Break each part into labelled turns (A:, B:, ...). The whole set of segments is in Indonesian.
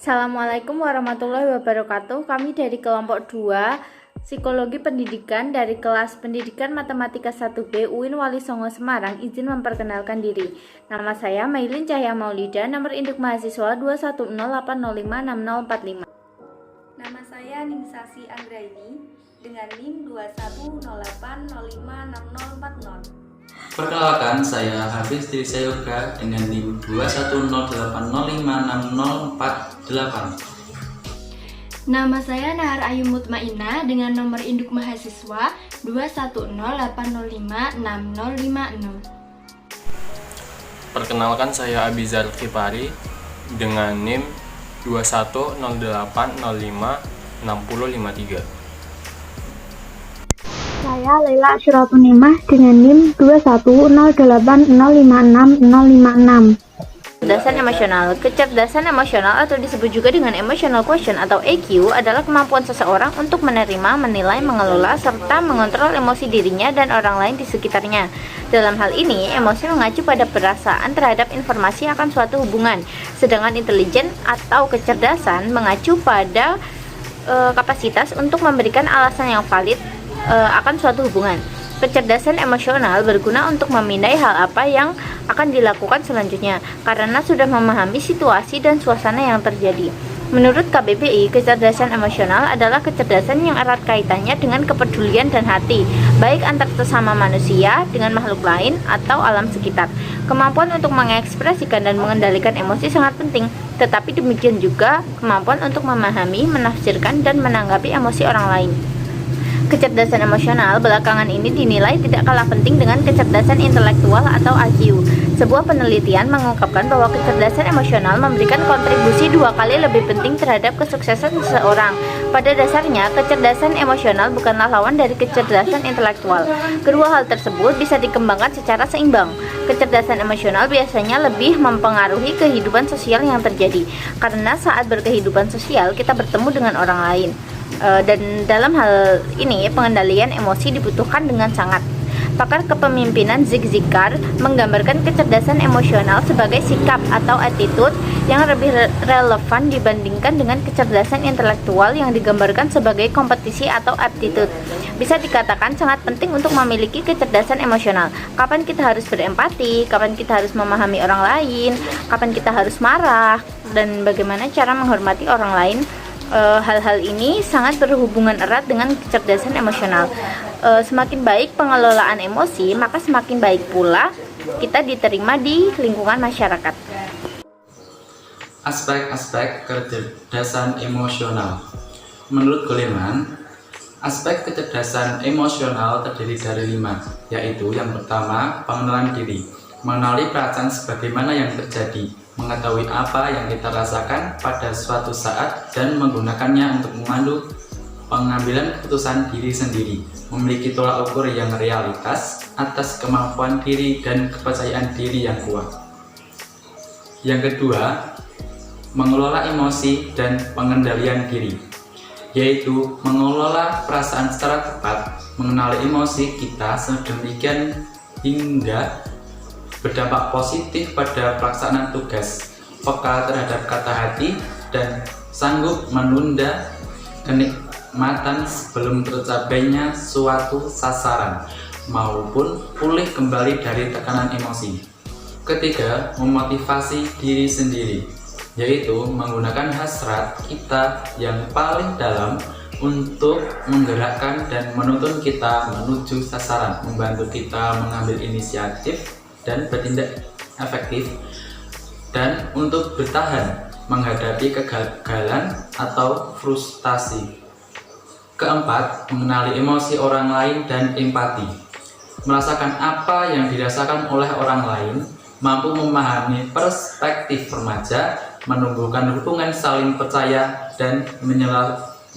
A: Assalamualaikum warahmatullahi wabarakatuh. Kami dari kelompok 2 Psikologi Pendidikan dari kelas Pendidikan Matematika 1B UIN Wali Songo Semarang izin memperkenalkan diri. Nama saya Mailin Cahya Maulida, nomor induk mahasiswa 21080566045.
B: Nama saya Ningsasi Anggraini dengan NIM 21080566040.
C: Perkenalkan, saya Hafiz Dirisa Yoga dengan NIM 210805648.
D: Nama saya Nahar Ayu Mutmainah dengan nomor induk mahasiswa 21080566056.
E: Perkenalkan, saya Abizar Kipari dengan NIM 21080566053.
F: Saya Laila Asyuratunimah dengan NIM 21080566056.
A: Kecerdasan emosional. Kecerdasan emosional atau disebut juga dengan emotional quotient atau EQ adalah kemampuan seseorang untuk menerima, menilai, mengelola, serta mengontrol emosi dirinya dan orang lain di sekitarnya. Dalam hal ini, emosi mengacu pada perasaan terhadap informasi akan suatu hubungan, sedangkan intelijen atau kecerdasan mengacu pada kapasitas untuk memberikan alasan yang valid akan suatu hubungan. Kecerdasan emosional berguna untuk memindai hal apa yang akan dilakukan selanjutnya karena sudah memahami situasi dan suasana yang terjadi. Menurut KBBI, kecerdasan emosional adalah kecerdasan yang erat kaitannya dengan kepedulian dan hati, baik antar sesama manusia dengan makhluk lain atau alam sekitar. Kemampuan untuk mengekspresikan dan mengendalikan emosi sangat penting, tetapi demikian juga kemampuan untuk memahami, menafsirkan, dan menanggapi emosi orang lain. Kecerdasan emosional belakangan ini dinilai tidak kalah penting dengan kecerdasan intelektual atau IQ. Sebuah penelitian mengungkapkan bahwa kecerdasan emosional memberikan kontribusi 2 kali lebih penting terhadap kesuksesan seseorang. Pada dasarnya, kecerdasan emosional bukanlah lawan dari kecerdasan intelektual. Kedua hal tersebut bisa dikembangkan secara seimbang. Kecerdasan emosional biasanya lebih mempengaruhi kehidupan sosial yang terjadi, karena saat berkehidupan sosial kita bertemu dengan orang lain. Dan dalam hal ini pengendalian emosi dibutuhkan dengan sangat. Pakar kepemimpinan Zig Ziglar menggambarkan kecerdasan emosional sebagai sikap atau attitude yang lebih relevan dibandingkan dengan kecerdasan intelektual yang digambarkan sebagai kompetisi atau aptitude. Bisa dikatakan sangat penting untuk memiliki kecerdasan emosional. Kapan kita harus berempati, kapan kita harus memahami orang lain, kapan kita harus marah, dan bagaimana cara menghormati orang lain. Hal-hal ini sangat berhubungan erat dengan kecerdasan emosional. Semakin baik pengelolaan emosi, maka semakin baik pula kita diterima di lingkungan masyarakat.
C: Aspek-aspek kecerdasan emosional. Menurut Goleman, aspek kecerdasan emosional terdiri dari 5, yaitu yang pertama, pengenalan diri, mengenali perasaan sebagaimana yang terjadi, mengetahui apa yang kita rasakan pada suatu saat dan menggunakannya untuk memandu pengambilan keputusan diri sendiri, memiliki tolak ukur yang realitas atas kemampuan diri dan kepercayaan diri yang kuat. Yang kedua, mengelola emosi dan pengendalian diri, yaitu mengelola perasaan secara tepat, mengenali emosi kita sedemikian hingga berdampak positif pada pelaksanaan tugas, peka terhadap kata hati, dan sanggup menunda kenikmatan sebelum tercapainya suatu sasaran, maupun pulih kembali dari tekanan emosi. Ketiga, memotivasi diri sendiri, yaitu menggunakan hasrat kita yang paling dalam untuk menggerakkan dan menuntun kita menuju sasaran, membantu kita mengambil inisiatif dan bertindak efektif, dan untuk bertahan menghadapi kegagalan atau frustasi. Keempat, mengenali emosi orang lain dan empati, merasakan apa yang dirasakan oleh orang lain, mampu memahami perspektif remaja, menumbuhkan hubungan saling percaya, dan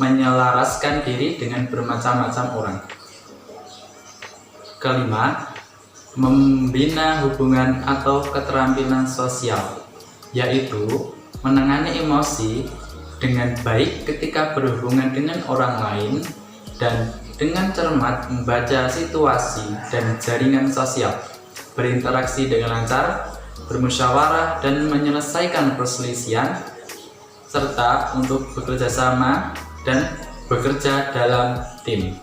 C: menyelaraskan diri dengan bermacam-macam orang. Kelima, membina hubungan atau keterampilan sosial, yaitu menangani emosi dengan baik ketika berhubungan dengan orang lain dan dengan cermat membaca situasi dan jaringan sosial, berinteraksi dengan lancar, bermusyawarah dan menyelesaikan perselisihan, serta untuk bekerja sama dan bekerja dalam tim.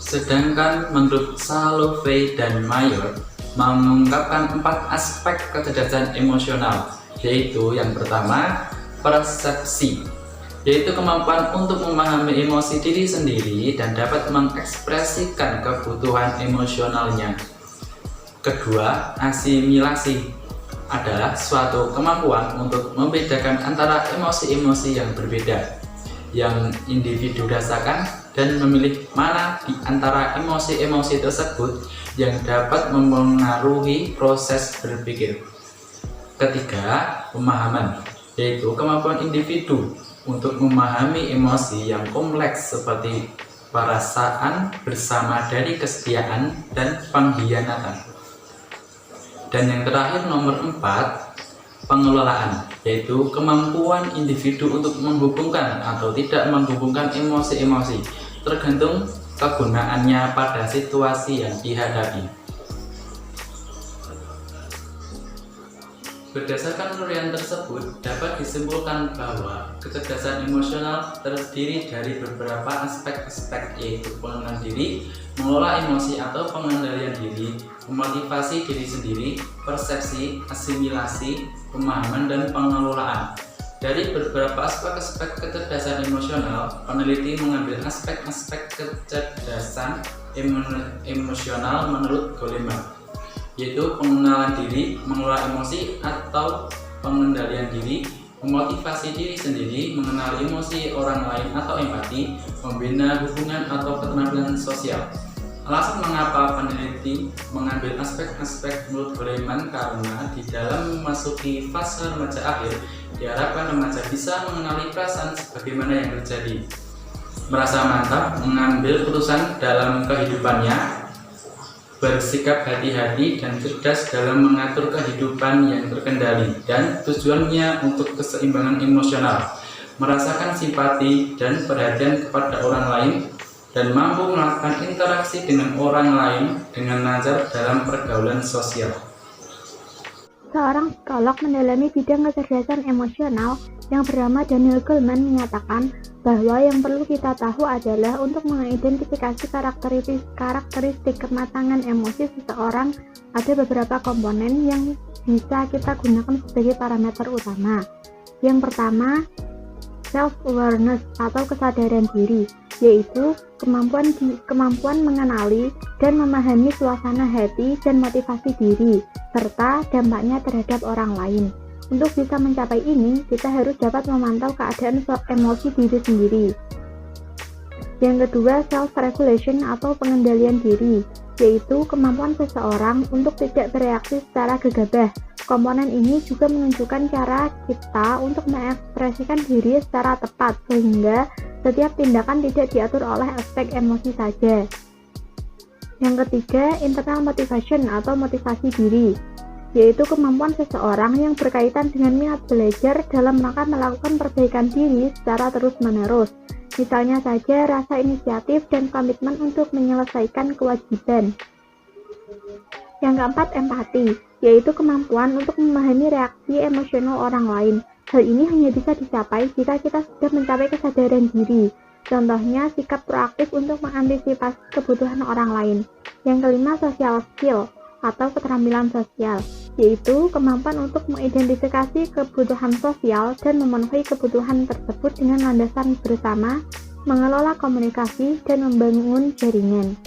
C: Sedangkan menurut Salovey dan Mayer mengungkapkan 4 aspek kecerdasan emosional, yaitu yang pertama, persepsi, yaitu kemampuan untuk memahami emosi diri sendiri dan dapat mengekspresikan kebutuhan emosionalnya. Kedua, asimilasi adalah suatu kemampuan untuk membedakan antara emosi-emosi yang berbeda yang individu rasakan dan memilih mana di antara emosi-emosi tersebut yang dapat mempengaruhi proses berpikir. Ketiga, pemahaman, yaitu kemampuan individu untuk memahami emosi yang kompleks seperti perasaan bersama dari kesetiaan dan pengkhianatan. Dan yang terakhir nomor 4, pengelolaan, yaitu kemampuan individu untuk menghubungkan atau tidak menghubungkan emosi-emosi tergantung kegunaannya pada situasi yang dihadapi. Berdasarkan penelitian tersebut, dapat disimpulkan bahwa kecerdasan emosional terdiri dari beberapa aspek-aspek, yaitu pengenalan diri, mengelola emosi atau pengendalian diri, memotivasi diri sendiri, persepsi, asimilasi, pemahaman, dan pengelolaan. Dari beberapa aspek-aspek kecerdasan emosional, peneliti mengambil aspek-aspek kecerdasan emosional menurut Goleman, yaitu pengenalan diri, mengelola emosi atau pengendalian diri, memotivasi diri sendiri, mengenali emosi orang lain atau empati, membina hubungan atau keterampilan sosial. Alasan mengapa peneliti mengambil aspek-aspek menurut Goleman karena di dalam memasuki fase remaja akhir, diharapkan remaja bisa mengenali perasaan sebagaimana yang terjadi, merasa mantap mengambil keputusan dalam kehidupannya, bersikap hati-hati dan cerdas dalam mengatur kehidupan yang terkendali, dan tujuannya untuk keseimbangan emosional, merasakan simpati dan perhatian kepada orang lain, dan mampu melakukan interaksi dengan orang lain dengan lancar dalam pergaulan sosial.
F: Seorang psikolog mendalami bidang kecerdasan emosional yang bernama Daniel Goleman menyatakan bahwa yang perlu kita tahu adalah untuk mengidentifikasi karakteristik kematangan emosi seseorang, ada beberapa komponen yang bisa kita gunakan sebagai parameter utama. Yang pertama, self-awareness atau kesadaran diri, yaitu kemampuan mengenali dan memahami suasana hati dan motivasi diri, serta dampaknya terhadap orang lain. Untuk bisa mencapai ini, kita harus dapat memantau keadaan emosi diri sendiri. Yang kedua, self-regulation atau pengendalian diri, yaitu kemampuan seseorang untuk tidak bereaksi secara gegabah. Komponen ini juga menunjukkan cara kita untuk mengekspresikan diri secara tepat, sehingga setiap tindakan tidak diatur oleh aspek emosi saja. Yang ketiga, internal motivation atau motivasi diri, yaitu kemampuan seseorang yang berkaitan dengan minat belajar dalam rangka melakukan perbaikan diri secara terus-menerus. Misalnya saja rasa inisiatif dan komitmen untuk menyelesaikan kewajiban. Yang keempat, empati, yaitu kemampuan untuk memahami reaksi emosional orang lain. Hal ini hanya bisa dicapai jika kita sudah mencapai kesadaran diri. Contohnya, sikap proaktif untuk mengantisipasi kebutuhan orang lain. Yang kelima, social skill atau keterampilan sosial, yaitu kemampuan untuk mengidentifikasi kebutuhan sosial dan memenuhi kebutuhan tersebut dengan landasan bersama, mengelola komunikasi, dan membangun jaringan.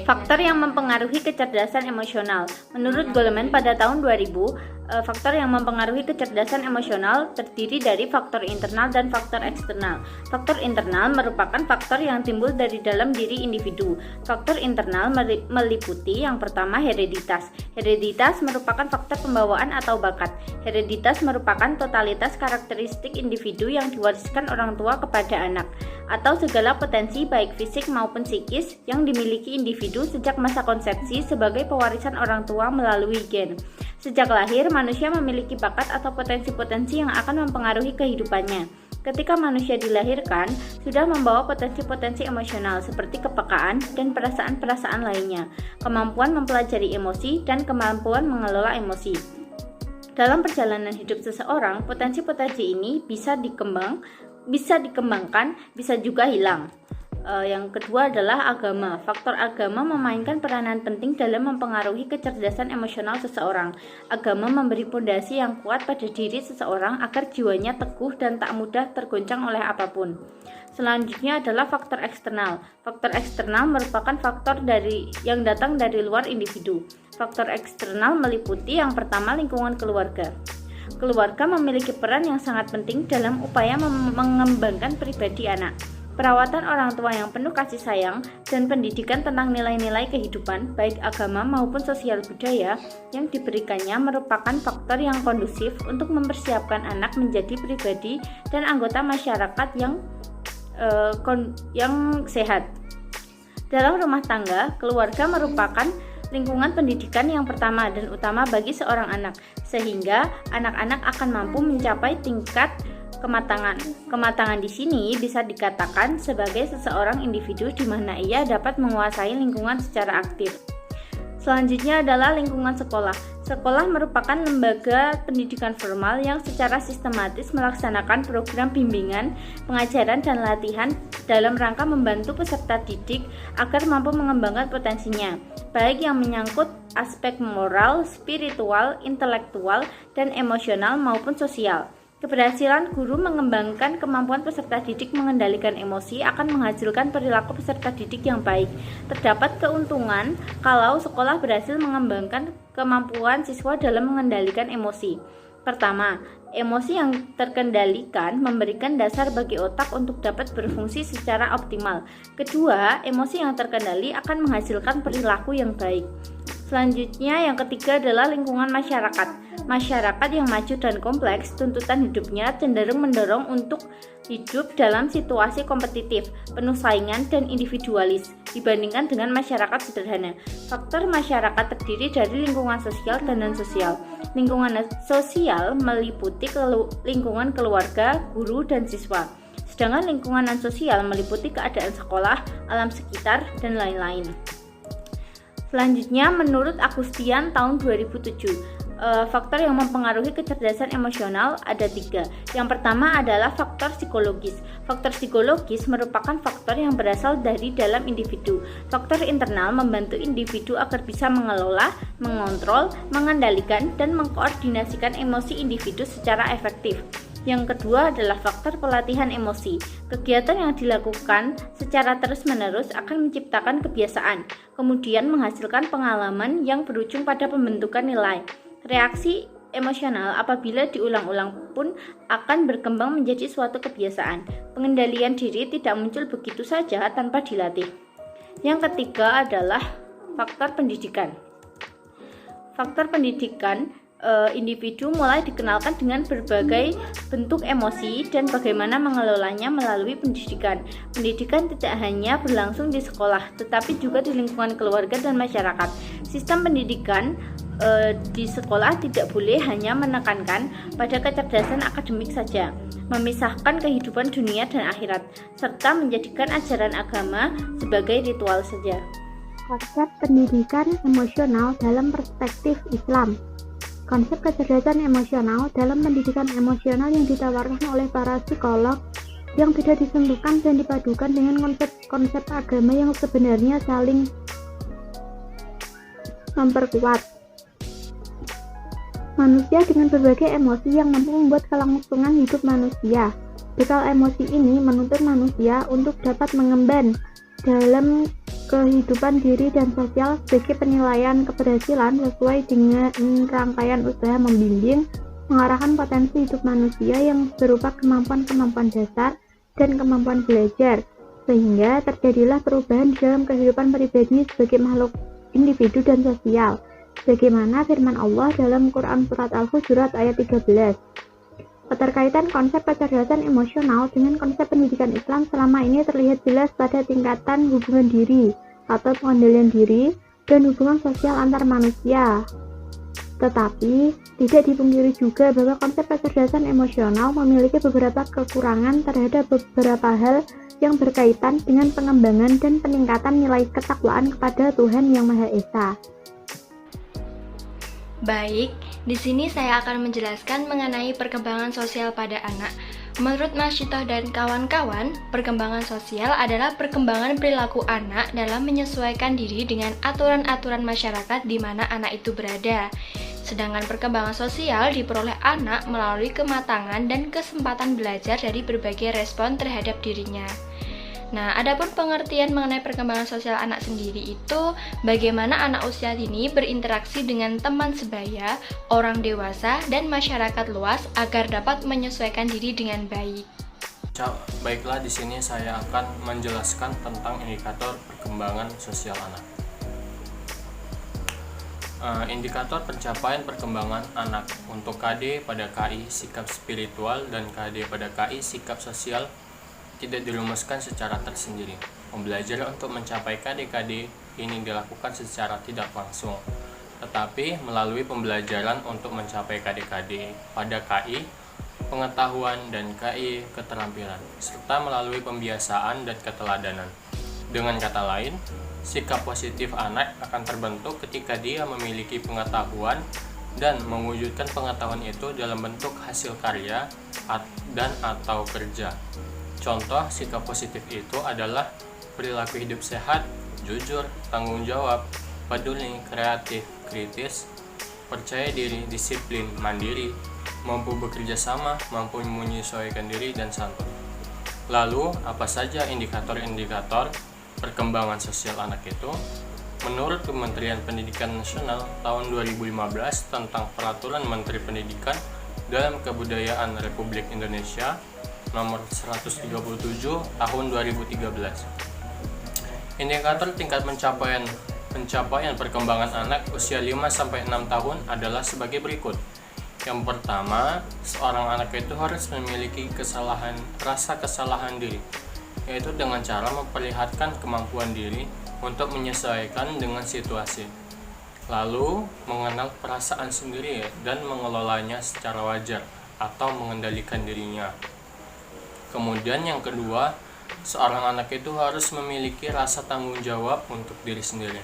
A: Faktor yang mempengaruhi kecerdasan emosional. Menurut Goleman pada tahun 2000, faktor yang mempengaruhi kecerdasan emosional terdiri dari faktor internal dan faktor eksternal. Faktor internal merupakan faktor yang timbul dari dalam diri individu. Faktor internal meliputi yang pertama, hereditas. Hereditas merupakan faktor pembawaan atau bakat. Hereditas merupakan totalitas karakteristik individu yang diwariskan orang tua kepada anak, atau segala potensi baik fisik maupun psikis yang dimiliki individu sejak masa konsepsi sebagai pewarisan orang tua melalui gen. Sejak lahir, manusia memiliki bakat atau potensi-potensi yang akan mempengaruhi kehidupannya. Ketika manusia dilahirkan, sudah membawa potensi-potensi emosional seperti kepekaan dan perasaan-perasaan lainnya, kemampuan mempelajari emosi, dan kemampuan mengelola emosi. Dalam perjalanan hidup seseorang, potensi-potensi ini bisa dikembangkan, bisa juga hilang. Yang kedua adalah agama. Faktor agama memainkan peranan penting dalam mempengaruhi kecerdasan emosional seseorang. Agama memberi fondasi yang kuat pada diri seseorang agar jiwanya teguh dan tak mudah tergoncang oleh apapun. Selanjutnya adalah faktor eksternal. Faktor eksternal merupakan faktor yang datang dari luar individu. Faktor eksternal meliputi yang pertama lingkungan keluarga. Keluarga memiliki peran yang sangat penting dalam upaya mengembangkan pribadi anak. Perawatan orang tua yang penuh kasih sayang dan pendidikan tentang nilai-nilai kehidupan, baik agama maupun sosial budaya yang diberikannya merupakan faktor yang kondusif untuk mempersiapkan anak menjadi pribadi dan anggota masyarakat yang sehat. Dalam rumah tangga, keluarga merupakan lingkungan pendidikan yang pertama dan utama bagi seorang anak, sehingga anak-anak akan mampu mencapai tingkat kematangan. Kematangan di sini bisa dikatakan sebagai seseorang individu di mana ia dapat menguasai lingkungan secara aktif. Selanjutnya adalah lingkungan sekolah. Sekolah merupakan lembaga pendidikan formal yang secara sistematis melaksanakan program bimbingan, pengajaran, dan latihan dalam rangka membantu peserta didik agar mampu mengembangkan potensinya, baik yang menyangkut aspek moral, spiritual, intelektual, dan emosional maupun sosial. Keberhasilan guru mengembangkan kemampuan peserta didik mengendalikan emosi akan menghasilkan perilaku peserta didik yang baik. Terdapat keuntungan kalau sekolah berhasil mengembangkan kemampuan siswa dalam mengendalikan emosi. Pertama, emosi yang terkendalikan memberikan dasar bagi otak untuk dapat berfungsi secara optimal. Kedua, emosi yang terkendali akan menghasilkan perilaku yang baik. Selanjutnya, yang ketiga adalah lingkungan masyarakat. Masyarakat yang maju dan kompleks, tuntutan hidupnya cenderung mendorong untuk hidup dalam situasi kompetitif, penuh saingan, dan individualis dibandingkan dengan masyarakat sederhana. Faktor masyarakat terdiri dari lingkungan sosial dan non-sosial. Lingkungan sosial meliputi lingkungan keluarga, guru, dan siswa. Sedangkan lingkungan non-sosial meliputi keadaan sekolah, alam sekitar, dan lain-lain. Selanjutnya, menurut Agustian tahun 2007, faktor yang mempengaruhi kecerdasan emosional ada 3. Yang pertama adalah faktor psikologis. Faktor psikologis merupakan faktor yang berasal dari dalam individu. Faktor internal membantu individu agar bisa mengelola, mengontrol, mengendalikan, dan mengkoordinasikan emosi individu secara efektif. Yang kedua adalah faktor pelatihan emosi. Kegiatan yang dilakukan secara terus-menerus akan menciptakan kebiasaan, kemudian menghasilkan pengalaman yang berujung pada pembentukan nilai. Reaksi emosional apabila diulang-ulang pun akan berkembang menjadi suatu kebiasaan. Pengendalian diri tidak muncul begitu saja tanpa dilatih. Yang ketiga adalah faktor pendidikan. Faktor pendidikan, individu mulai dikenalkan dengan berbagai bentuk emosi dan bagaimana mengelolanya melalui pendidikan. Pendidikan tidak hanya berlangsung di sekolah, tetapi juga di lingkungan keluarga dan masyarakat. Sistem pendidikan di sekolah tidak boleh hanya menekankan pada kecerdasan akademik saja, memisahkan kehidupan dunia dan akhirat, serta menjadikan ajaran agama sebagai ritual saja.
F: Konsep pendidikan emosional dalam perspektif Islam. Konsep kecerdasan emosional dalam pendidikan emosional yang ditawarkan oleh para psikolog yang tidak disentuhkan dan dipadukan dengan konsep agama yang sebenarnya saling memperkuat. Manusia dengan berbagai emosi yang mampu membuat kelangsungan hidup manusia. Bekal emosi ini menuntut manusia untuk dapat mengemban dalam kehidupan diri dan sosial sebagai penilaian keberhasilan sesuai dengan rangkaian usaha membimbing, mengarahkan potensi hidup manusia yang berupa kemampuan-kemampuan dasar dan kemampuan belajar, sehingga terjadilah perubahan dalam kehidupan pribadi sebagai makhluk individu dan sosial, sebagaimana firman Allah dalam Quran Surat Al-Hujurat ayat 13. Keterkaitan konsep kecerdasan emosional dengan konsep pendidikan Islam selama ini terlihat jelas pada tingkatan hubungan diri atau pengendalian diri dan hubungan sosial antar manusia. Tetapi, tidak dipungkiri juga bahwa konsep kecerdasan emosional memiliki beberapa kekurangan terhadap beberapa hal yang berkaitan dengan pengembangan dan peningkatan nilai ketakwaan kepada Tuhan Yang Maha Esa.
D: Baik, Di sini saya akan menjelaskan mengenai perkembangan sosial pada anak. Menurut Mas Cito dan kawan-kawan, perkembangan sosial adalah perkembangan perilaku anak dalam menyesuaikan diri dengan aturan-aturan masyarakat di mana anak itu berada. Sedangkan perkembangan sosial diperoleh anak melalui kematangan dan kesempatan belajar dari berbagai respon terhadap dirinya. Nah, adapun pengertian mengenai perkembangan sosial anak sendiri itu bagaimana anak usia dini berinteraksi dengan teman sebaya, orang dewasa, dan masyarakat luas agar dapat menyesuaikan diri dengan baik.
E: Baiklah, di sini saya akan menjelaskan tentang indikator perkembangan sosial anak. Indikator pencapaian perkembangan anak untuk KD pada KI sikap spiritual dan KD pada KI sikap sosial tidak dirumuskan secara tersendiri. Pembelajaran untuk mencapai KD-KD ini dilakukan secara tidak langsung, tetapi melalui pembelajaran untuk mencapai KD-KD pada KI pengetahuan dan KI keterampilan, serta melalui pembiasaan dan keteladanan. Dengan kata lain, sikap positif anak akan terbentuk ketika dia memiliki pengetahuan dan mewujudkan pengetahuan itu dalam bentuk hasil karya dan atau kerja. Contoh sikap positif itu adalah perilaku hidup sehat, jujur, tanggung jawab, peduli, kreatif, kritis, percaya diri, disiplin, mandiri, mampu bekerja sama, mampu menyesuaikan diri, dan santun. Lalu, apa saja indikator-indikator perkembangan sosial anak itu? Menurut Kementerian Pendidikan Nasional tahun 2015 tentang Peraturan Menteri Pendidikan dan Kebudayaan Republik Indonesia nomor 137 tahun 2013. Indikator tingkat pencapaian perkembangan anak usia 5-6 tahun adalah sebagai berikut. Yang pertama, seorang anak itu harus memiliki rasa kesalahan diri, yaitu dengan cara memperlihatkan kemampuan diri untuk menyesuaikan dengan situasi. Lalu, mengenal perasaan sendiri dan mengelolanya secara wajar atau mengendalikan dirinya. Kemudian yang kedua, seorang anak itu harus memiliki rasa tanggung jawab untuk diri sendiri.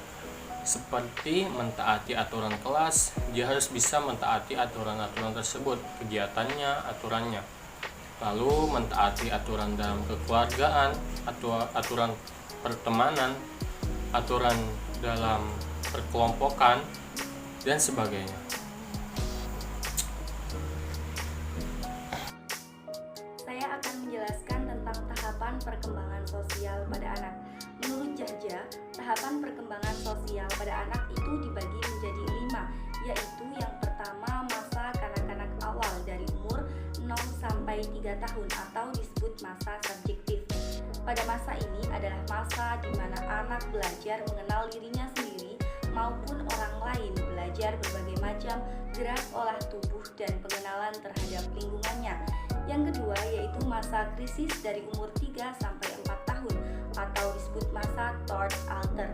E: Seperti mentaati aturan kelas, dia harus bisa mentaati aturan-aturan tersebut, kegiatannya, aturannya. Lalu mentaati aturan dalam kekeluargaan, aturan pertemanan, aturan dalam perkelompokan, dan sebagainya.
B: Saya akan menjelaskan tentang tahapan perkembangan sosial pada anak. Menurut Jahja, tahapan perkembangan sosial pada anak itu dibagi menjadi 5, yaitu yang pertama masa kanak-kanak awal dari umur 0 sampai 3 tahun atau disebut masa subjektif. Pada masa ini adalah masa di mana anak belajar mengenal dirinya sendiri maupun orang lain, belajar berbagai macam gerak olah tubuh dan pengenalan terhadap lingkungannya. Yang kedua yaitu masa krisis dari umur 3 sampai 4 tahun atau disebut masa third alter,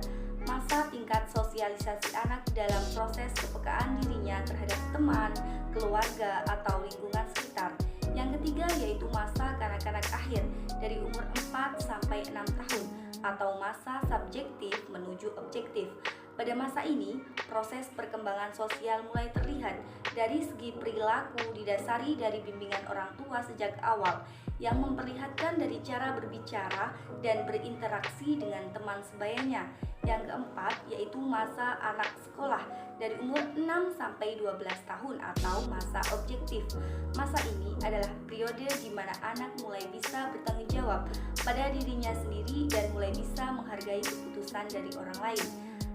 B: masa tingkat sosialisasi anak dalam proses kepekaan dirinya terhadap teman, keluarga, atau lingkungan sekitar. Yang ketiga yaitu masa kanak-kanak akhir dari umur 4 sampai 6 tahun atau masa subjektif menuju objektif. Pada masa ini, proses perkembangan sosial mulai terlihat dari segi perilaku didasari dari bimbingan orang tua sejak awal yang memperlihatkan dari cara berbicara dan berinteraksi dengan teman sebayanya. Yang keempat yaitu masa anak sekolah dari umur 6 sampai 12 tahun atau masa objektif. Masa ini adalah periode di mana anak mulai bisa bertanggung jawab pada dirinya sendiri dan mulai bisa menghargai keputusan dari orang lain.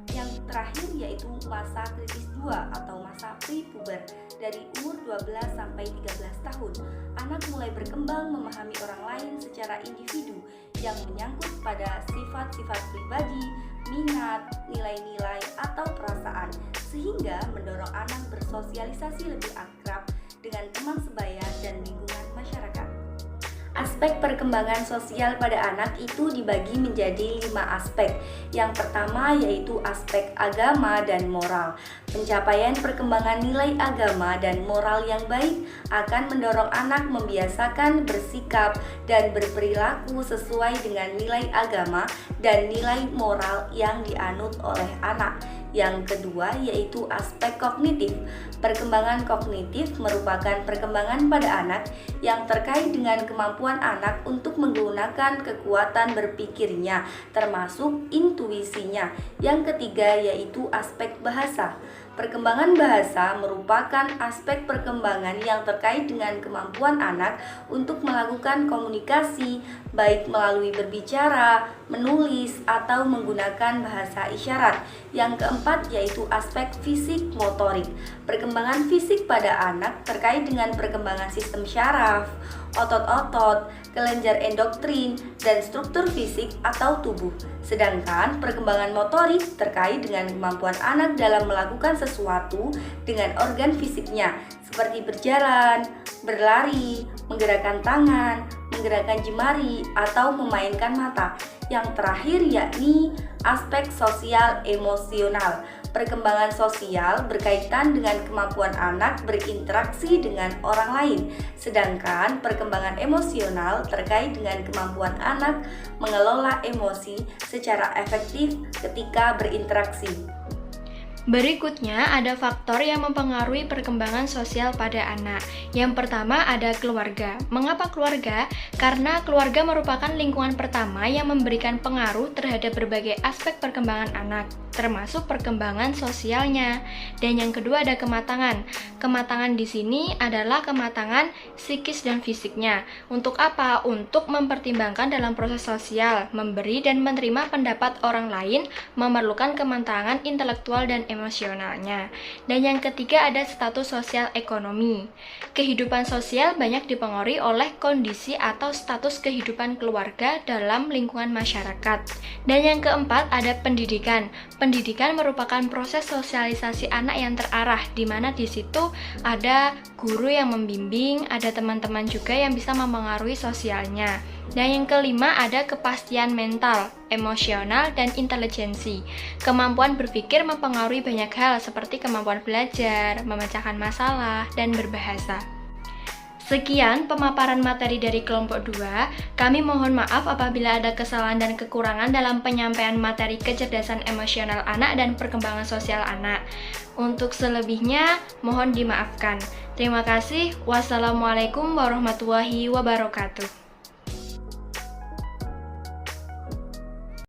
B: Yang terakhir yaitu masa kritis 2 atau masa pre-puber dari umur 12 sampai 13 tahun. Anak mulai berkembang memahami orang lain secara individu yang menyangkut pada sifat-sifat pribadi, minat, nilai-nilai, atau perasaan, sehingga mendorong anak bersosialisasi lebih akrab dengan teman sebaya dan lingkungan masyarakat. Aspek perkembangan sosial pada anak itu dibagi menjadi 5 aspek. Yang pertama yaitu aspek agama dan moral. Pencapaian perkembangan nilai agama dan moral yang baik akan mendorong anak membiasakan bersikap dan berperilaku sesuai dengan nilai agama dan nilai moral yang dianut oleh anak. Yang kedua yaitu aspek kognitif. Perkembangan kognitif merupakan perkembangan pada anak yang terkait dengan kemampuan anak untuk menggunakan kekuatan berpikirnya, termasuk intuisinya. Yang ketiga yaitu aspek bahasa. Perkembangan bahasa merupakan aspek perkembangan yang terkait dengan kemampuan anak untuk melakukan komunikasi, baik melalui berbicara, menulis, atau menggunakan bahasa isyarat. Yang keempat yaitu aspek fisik motorik. Perkembangan fisik pada anak terkait dengan perkembangan sistem syaraf, otot-otot, kelenjar endokrin, dan struktur fisik atau tubuh. Sedangkan perkembangan motorik terkait dengan kemampuan anak dalam melakukan sesuatu dengan organ fisiknya, seperti berjalan, berlari, menggerakkan tangan, menggerakkan jemari, atau memainkan mata. Yang terakhir yakni aspek sosial emosional. Perkembangan sosial berkaitan dengan kemampuan anak berinteraksi dengan orang lain, sedangkan perkembangan emosional terkait dengan kemampuan anak mengelola emosi secara efektif ketika berinteraksi.
D: Berikutnya ada faktor yang mempengaruhi perkembangan sosial pada anak. Yang pertama ada keluarga. Mengapa keluarga? Karena keluarga merupakan lingkungan pertama yang memberikan pengaruh terhadap berbagai aspek perkembangan anak, termasuk perkembangan sosialnya. Dan yang kedua ada kematangan. Kematangan di sini adalah kematangan psikis dan fisiknya. Untuk apa? Untuk mempertimbangkan dalam proses sosial, memberi dan menerima pendapat orang lain, memerlukan kematangan intelektual dan emosionalnya. Dan yang ketiga ada status sosial ekonomi. Kehidupan sosial banyak dipengaruhi oleh kondisi atau status kehidupan keluarga dalam lingkungan masyarakat. Dan yang keempat ada pendidikan. Pendidikan merupakan proses sosialisasi anak yang terarah, di mana di situ ada guru yang membimbing, ada teman-teman juga yang bisa mempengaruhi sosialnya. Dan yang kelima ada kepastian mental, emosional, dan intelijensi. Kemampuan berpikir mempengaruhi banyak hal seperti kemampuan belajar, memecahkan masalah, dan berbahasa. Sekian pemaparan materi dari kelompok 2. Kami mohon maaf apabila ada kesalahan dan kekurangan dalam penyampaian materi kecerdasan emosional anak dan perkembangan sosial anak. Untuk selebihnya, mohon dimaafkan. Terima kasih. Wassalamualaikum warahmatullahi wabarakatuh.